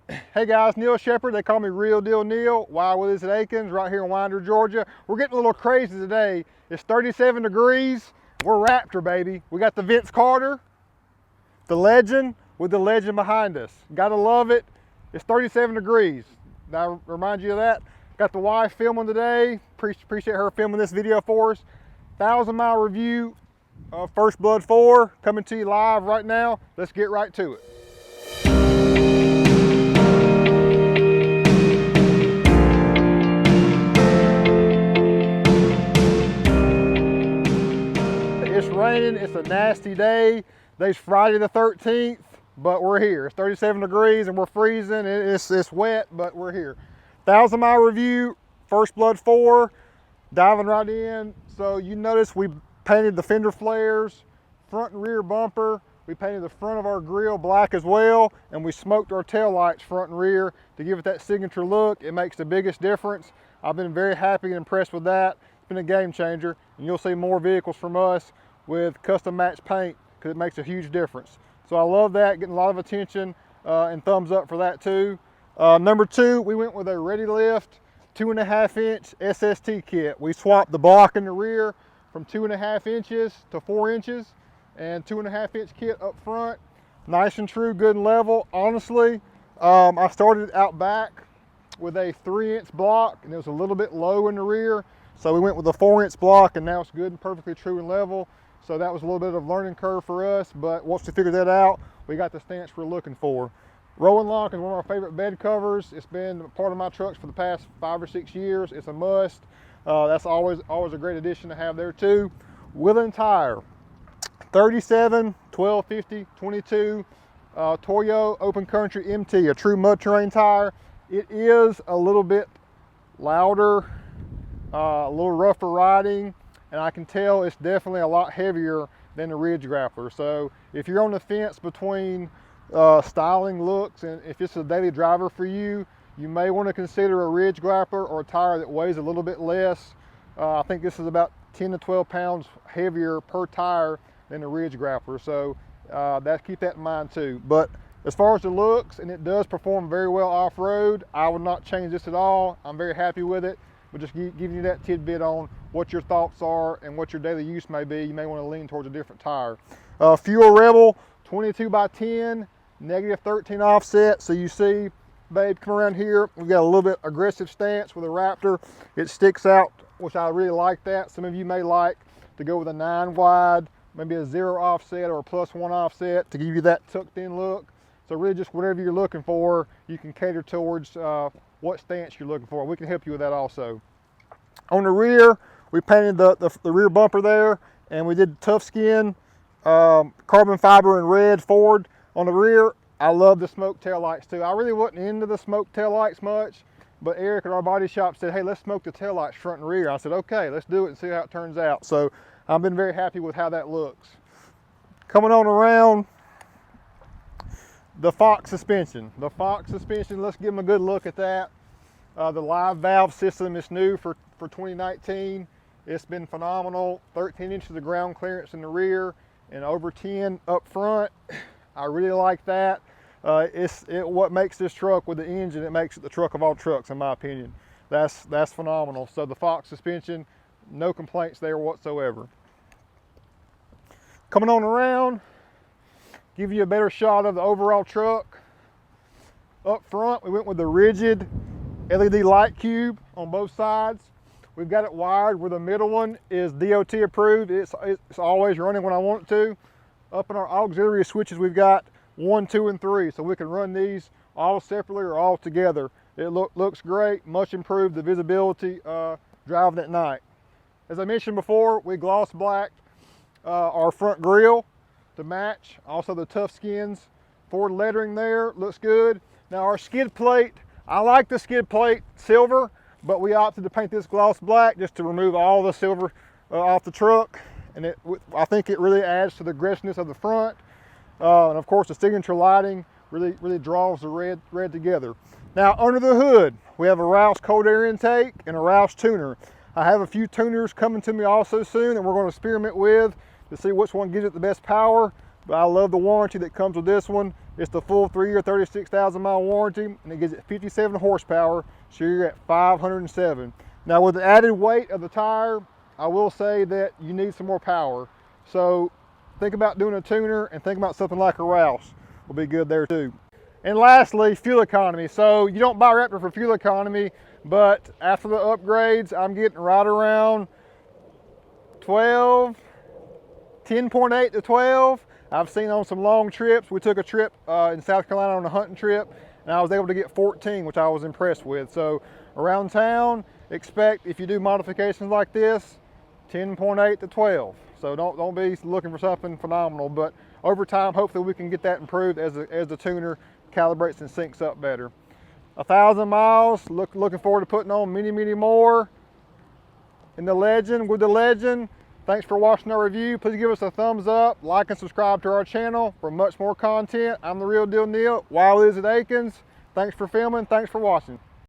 Hey guys, Nsheppard. They call me Real Deal Neil. Willies at Akins, right here in Winder, Georgia. We're getting a little crazy today. It's 37 degrees. We're Raptor, baby. We got the Vince Carter, the legend, with the legend behind us. Gotta love it. It's 37 degrees. Now, remind you of that. Got the wife filming today. Appreciate her filming this video for us. 1,000-mile review of First Blood 4 coming to you live right now. Let's get right to it. It's raining, it's a nasty day. Today's Friday the 13th, but we're here. It's 37 degrees and we're freezing. It's wet, but we're here. 1,000-mile review, First Blood 4, diving right in. So you notice we painted the fender flares, front and rear bumper. We painted the front of our grill black as well, and we smoked our tail lights front and rear to give it that signature look. It makes the biggest difference. I've been very happy and impressed with that. It's been a game changer, and you'll see more vehicles from us with custom match paint because it makes a huge difference. So I love that, getting a lot of attention and thumbs up for that too. Number 2, we went with a Ready Lift 2.5-inch SST kit. We swapped the block in the rear from 2.5 inches to 4 inches and 2.5-inch kit up front. Nice and true, good and level. Honestly, I started out back with a 3-inch block and it was a little bit low in the rear. So we went with a 4-inch block and now it's good and perfectly true and level. So that was a little bit of a learning curve for us, but once we figured that out, we got the stance we're looking for. Rolling lock is one of our favorite bed covers. It's been part of my trucks for the past 5 or 6 years. It's a must. That's always a great addition to have there too. Wheel and tire, 37, 1250, 22, Toyo Open Country MT, a true mud terrain tire. It is a little bit louder, a little rougher riding, and I can tell it's definitely a lot heavier than the Ridge Grappler. So if you're on the fence between styling looks and if it's a daily driver for you, you may want to consider a Ridge Grappler or a tire that weighs a little bit less. I think this is about 10 to 12 pounds heavier per tire than the Ridge Grappler. So keep that in mind too. But as far as the looks, and it does perform very well off-road, I would not change this at all. I'm very happy with it. But just giving you that tidbit on what your thoughts are and what your daily use may be. You may want to lean towards a different tire. Fuel Rebel, 22 by 10, negative 13 offset. So you see, babe, come around here. We've got a little bit aggressive stance with a Raptor. It sticks out, which I really like that. Some of you may like to go with a 9 wide, maybe a 0 offset or a +1 offset to give you that tucked in look. So really just whatever you're looking for, you can cater towards what stance you're looking for. We can help you with that also. On the rear, we painted the rear bumper there, and we did tough skin, carbon fiber in red forward. On the rear, I love the smoke tail lights too. I really wasn't into the smoke tail lights much, but Eric at our body shop said, hey, let's smoke the tail lights front and rear. I said, okay, let's do it and see how it turns out. So I've been very happy with how that looks. Coming on around, the Fox suspension. The Fox suspension, let's give them a good look at that. The live valve system is new for 2019. It's been phenomenal. 13 inches of ground clearance in the rear and over 10 up front. I really like that. What makes this truck with the engine, it makes it the truck of all trucks in my opinion. That's phenomenal. So the Fox suspension, no complaints there whatsoever. Coming on around, give you a better shot of the overall truck. Up front, we went with the rigid LED light cube on both sides. We've got it wired where the middle one is DOT approved. It's always running when I want it to. Up in our auxiliary switches, we've got 1, 2, and 3, so we can run these all separately or all together. It looks great, much improved the visibility driving at night. As I mentioned before, we gloss blacked our front grille to match. Also the tough skins, Ford lettering there, looks good. Now our skid plate, I like the skid plate silver, but we opted to paint this gloss black just to remove all the silver off the truck. And I think it really adds to the aggressiveness of the front. And of course the signature lighting really draws the red together. Now under the hood, we have a Roush cold air intake and a Roush tuner. I have a few tuners coming to me also soon that we're going to experiment with to see which one gives it the best power. But I love the warranty that comes with this one. It's the full 3-year, 36,000 mile warranty, and it gives it 57 horsepower, so you're at 507. Now with the added weight of the tire, I will say that you need some more power. So think about doing a tuner and think about something like a Roush. Will be good there too. And lastly, fuel economy. So you don't buy Raptor for fuel economy, but after the upgrades, I'm getting right around 12, 10.8 to 12. I've seen on some long trips. We took a trip in South Carolina on a hunting trip, and I was able to get 14, which I was impressed with. So around town, expect, if you do modifications like this, 10.8 to 12. So don't be looking for something phenomenal, but over time, hopefully we can get that improved as the tuner calibrates and syncs up better. 1,000 miles, looking forward to putting on many, many more in the Legend, with the Legend. Thanks for watching our review. Please give us a thumbs up, like and subscribe to our channel for much more content. I'm the Real Deal Neil, Willies at Akins. Thanks for filming, thanks for watching.